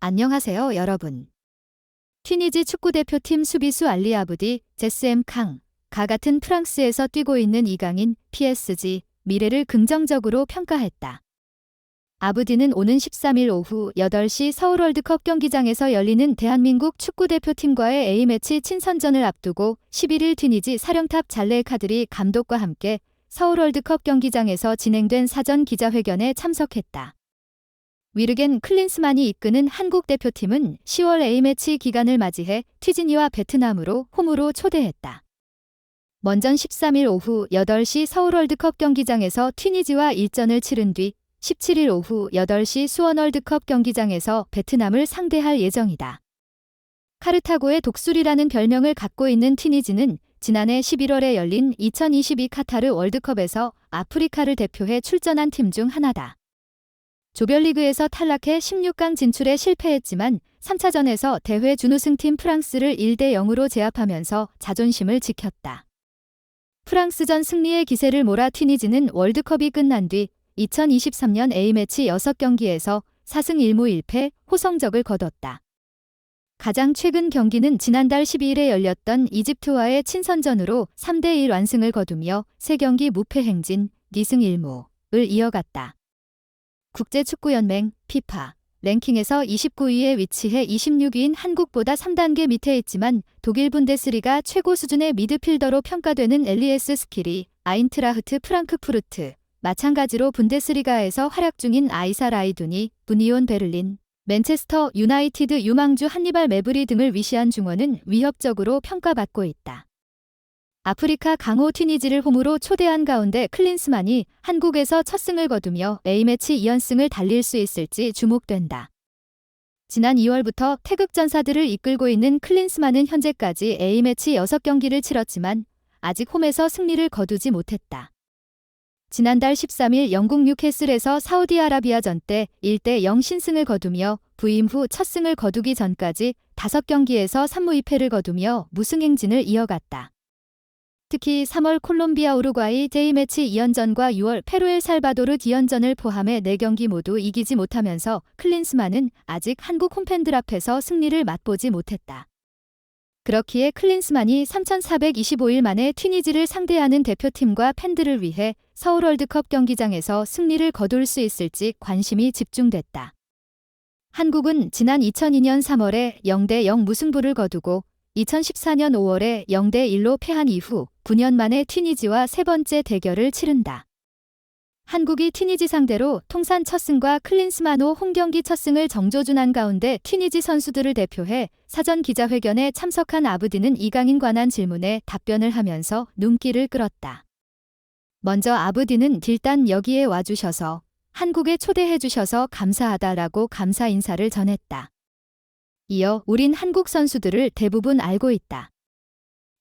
안녕하세요, 여러분. 튀니지 축구대표팀 수비수 알리 아부디, 제스엠 캉, 가 같은 프랑스에서 뛰고 있는 이강인, PSG, 미래를 긍정적으로 평가했다. 아부디는 오는 13일 오후 8시 서울 월드컵 경기장에서 열리는 대한민국 축구대표팀과의 A매치 친선전을 앞두고 11일 튀니지 사령탑 잘레 카드리 감독과 함께 서울 월드컵 경기장에서 진행된 사전 기자회견에 참석했다. 위르겐 클린스만이 이끄는 한국 대표팀은 10월 A매치 기간을 맞이해 튀지니와 베트남으로 홈으로 초대했다. 먼전 13일 오후 8시 서울 월드컵 경기장에서 튀니지와 일전을 치른 뒤 17일 오후 8시 수원 월드컵 경기장에서 베트남을 상대할 예정이다. 카르타고의 독수리라는 별명을 갖고 있는 튀니지는 지난해 11월에 열린 2022 카타르 월드컵에서 아프리카를 대표해 출전한 팀 중 하나다. 조별리그에서 탈락해 16강 진출에 실패했지만 3차전에서 대회 준우승팀 프랑스를 1대 0으로 제압하면서 자존심을 지켰다. 프랑스전 승리의 기세를 몰아 튀니지는 월드컵이 끝난 뒤 2023년 A매치 6경기에서 4승 1무 1패 호성적을 거뒀다. 가장 최근 경기는 지난달 12일에 열렸던 이집트와의 친선전으로 3대1 완승을 거두며 3경기 무패 행진 2승 1무를 이어갔다. 국제축구연맹 피파 랭킹에서 29위에 위치해 26위인 한국보다 3단계 밑에 있지만 독일 분데스리가 최고 수준의 미드필더로 평가되는 엘리에스 스킬이 아인트라흐트 프랑크푸르트, 마찬가지로 분데스리가에서 활약 중인 아이사 라이두니, 부니온 베를린, 맨체스터 유나이티드 유망주 한니발 매브리 등을 위시한 중원은 위협적으로 평가받고 있다. 아프리카 강호 튀니지를 홈으로 초대한 가운데 클린스만이 한국에서 첫 승을 거두며 A매치 2연승을 달릴 수 있을지 주목된다. 지난 2월부터 태극전사들을 이끌고 있는 클린스만은 현재까지 A매치 6경기를 치렀지만 아직 홈에서 승리를 거두지 못했다. 지난달 13일 영국 뉴캐슬에서 사우디아라비아전 때 1대 0 신승을 거두며 부임 후 첫 승을 거두기 전까지 5경기에서 3무 2패를 거두며 무승 행진을 이어갔다. 특히 3월 콜롬비아 우루과이 J매치 2연전과 6월 페루 엘살바도르 D연전을 포함해 4경기 모두 이기지 못하면서 클린스만은 아직 한국 홈팬들 앞에서 승리를 맛보지 못했다. 그렇기에 클린스만이 3,425일 만에 튀니지를 상대하는 대표팀과 팬들을 위해 서울 월드컵 경기장에서 승리를 거둘 수 있을지 관심이 집중됐다. 한국은 지난 2002년 3월에 0대 0 무승부를 거두고 2014년 5월에 0대 1로 패한 이후 9년 만에 튀니지와 세 번째 대결을 치른다. 한국이 튀니지 상대로 통산 첫 승과 클린스만호 홈경기 첫 승을 정조준한 가운데 튀니지 선수들을 대표해 사전 기자회견에 참석한 아부디는 이강인 관한 질문에 답변을 하면서 눈길을 끌었다. 먼저 아부디는 일단 여기에 와주셔서 한국에 초대해주셔서 감사하다라고 감사 인사를 전했다. 이어 우린 한국 선수들을 대부분 알고 있다.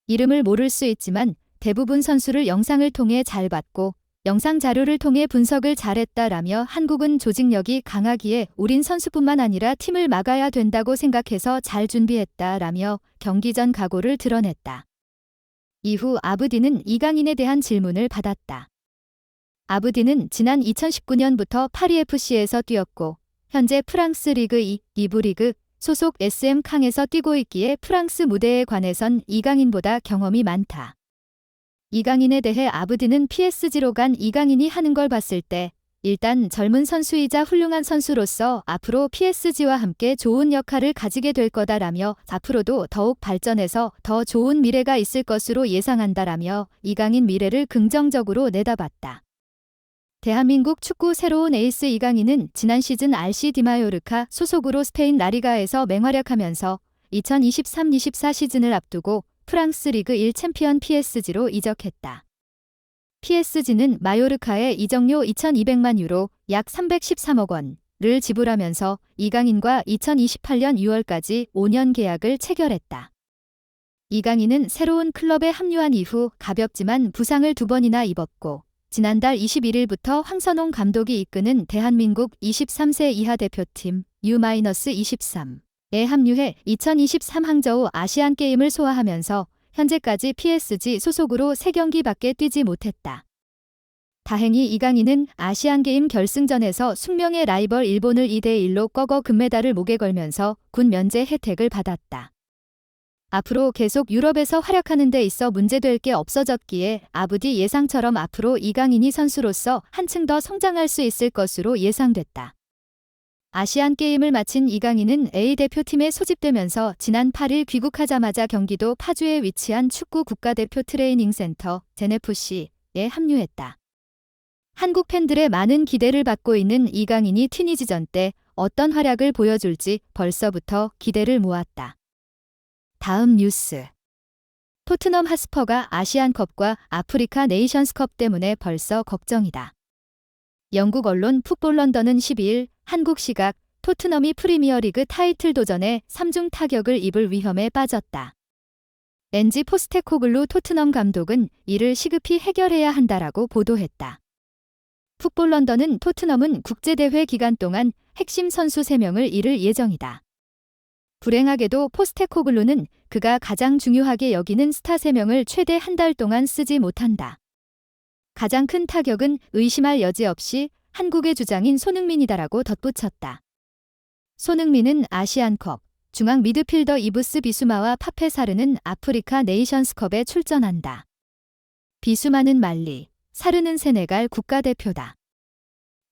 이름을 모를 수 있지만 대부분 선수를 영상을 통해 잘 봤고 영상 자료를 통해 분석을 잘했다라며 한국은 조직력이 강하기에 우린 선수뿐만 아니라 팀을 막아야 된다고 생각해서 잘 준비했다라며 경기 전 각오를 드러냈다. 이후 아부디는 이강인에 대한 질문을 받았다. 아부디는 지난 2019년부터 파리FC에서 뛰었고 현재 프랑스 리그 2, 2부 리그 소속 SM 캉에서 뛰고 있기에 프랑스 무대에 관해선 이강인보다 경험이 많다. 이강인에 대해 아부디는 PSG로 간 이강인이 하는 걸 봤을 때 일단 젊은 선수이자 훌륭한 선수로서 앞으로 PSG와 함께 좋은 역할을 가지게 될 거다라며 앞으로도 더욱 발전해서 더 좋은 미래가 있을 것으로 예상한다라며 이강인 미래를 긍정적으로 내다봤다. 대한민국 축구 새로운 에이스 이강인은 지난 시즌 RC 디마요르카 소속으로 스페인 라리가에서 맹활약하면서 2023-24 시즌을 앞두고 프랑스 리그 1 챔피언 PSG로 이적했다. PSG는 마요르카에 이적료 2,200만 유로 약 313억 원을 지불하면서 이강인과 2028년 6월까지 5년 계약을 체결했다. 이강인은 새로운 클럽에 합류한 이후 가볍지만 부상을 2번이나 입었고 지난달 21일부터 황선홍 감독이 이끄는 대한민국 23세 이하 대표팀 U-23에 합류해 2023 항저우 아시안게임을 소화하면서 현재까지 PSG 소속으로 3경기밖에 뛰지 못했다. 다행히 이강인은 아시안게임 결승전에서 숙명의 라이벌 일본을 2대1로 꺾어 금메달을 목에 걸면서 군 면제 혜택을 받았다. 앞으로 계속 유럽에서 활약하는 데 있어 문제될 게 없어졌기에 아부디 예상처럼 앞으로 이강인이 선수로서 한층 더 성장할 수 있을 것으로 예상됐다. 아시안게임을 마친 이강인은 A대표팀에 소집되면서 지난 8일 귀국하자마자 경기도 파주에 위치한 축구 국가대표 트레이닝센터 젠FC에 합류했다. 한국 팬들의 많은 기대를 받고 있는 이강인이 튀니지전 때 어떤 활약을 보여줄지 벌써부터 기대를 모았다. 다음 뉴스. 토트넘 핫스퍼가 아시안컵과 아프리카 네이션스컵 때문에 벌써 걱정이다. 영국 언론 풋볼 런던은 12일 한국 시각 토트넘이 프리미어리그 타이틀 도전에 3중 타격을 입을 위험에 빠졌다. 엔지 포스테코글루 토트넘 감독은 이를 시급히 해결해야 한다라고 보도했다. 풋볼 런던은 토트넘은 국제대회 기간 동안 핵심 선수 3명을 잃을 예정이다. 불행하게도 포스테코글루는 그가 가장 중요하게 여기는 스타 3명을 최대 한 달 동안 쓰지 못한다. 가장 큰 타격은 의심할 여지 없이 한국의 주장인 손흥민이다라고 덧붙였다. 손흥민은 아시안컵, 중앙 미드필더 이브스 비수마와 파페사르는 아프리카 네이션스컵에 출전한다. 비수마는 말리, 사르는 세네갈 국가대표다.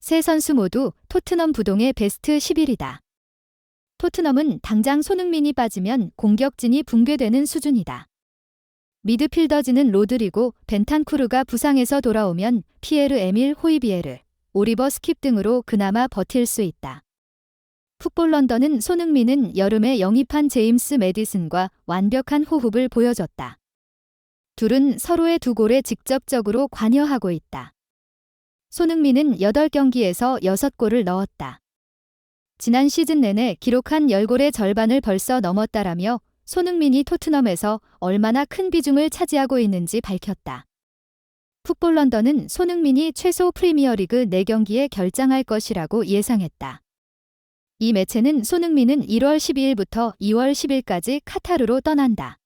세 선수 모두 토트넘 부동의 베스트 11이다. 토트넘은 당장 손흥민이 빠지면 공격진이 붕괴되는 수준이다. 미드필더진은 로드리고 벤탄쿠르가 부상에서 돌아오면 피에르 에밀 호이비에르, 오리버 스킵 등으로 그나마 버틸 수 있다. 풋볼 런던은 손흥민은 여름에 영입한 제임스 매디슨과 완벽한 호흡을 보여줬다. 둘은 서로의 두 골에 직접적으로 관여하고 있다. 손흥민은 8경기에서 6골을 넣었다. 지난 시즌 내내 기록한 10골의 절반을 벌써 넘었다라며 손흥민이 토트넘에서 얼마나 큰 비중을 차지하고 있는지 밝혔다. 풋볼 런던은 손흥민이 최소 프리미어리그 4경기에 결장할 것이라고 예상했다. 이 매체는 손흥민은 1월 12일부터 2월 10일까지 카타르로 떠난다.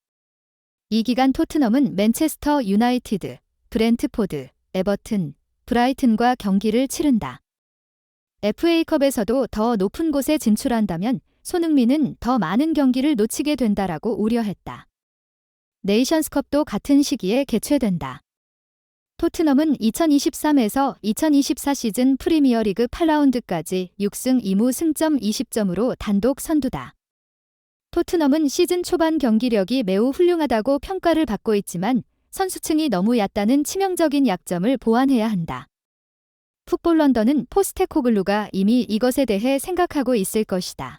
이 기간 토트넘은 맨체스터 유나이티드, 브렌트포드, 에버튼, 브라이튼과 경기를 치른다. FA컵에서도 더 높은 곳에 진출한다면 손흥민은 더 많은 경기를 놓치게 된다라고 우려했다. 네이션스컵도 같은 시기에 개최된다. 토트넘은 2023에서 2024 시즌 프리미어리그 8라운드까지 6승 2무 승점 20점으로 단독 선두다. 토트넘은 시즌 초반 경기력이 매우 훌륭하다고 평가를 받고 있지만 선수층이 너무 얕다는 치명적인 약점을 보완해야 한다. 풋볼 런던은 포스테코글루가 이미 이것에 대해 생각하고 있을 것이다.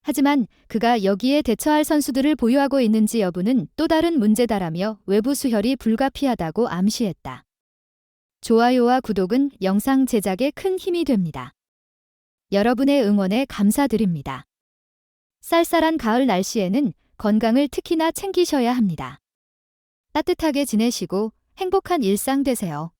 하지만 그가 여기에 대처할 선수들을 보유하고 있는지 여부는 또 다른 문제다라며 외부 수혈이 불가피하다고 암시했다. 좋아요와 구독은 영상 제작에 큰 힘이 됩니다. 여러분의 응원에 감사드립니다. 쌀쌀한 가을 날씨에는 건강을 특히나 챙기셔야 합니다. 따뜻하게 지내시고 행복한 일상 되세요.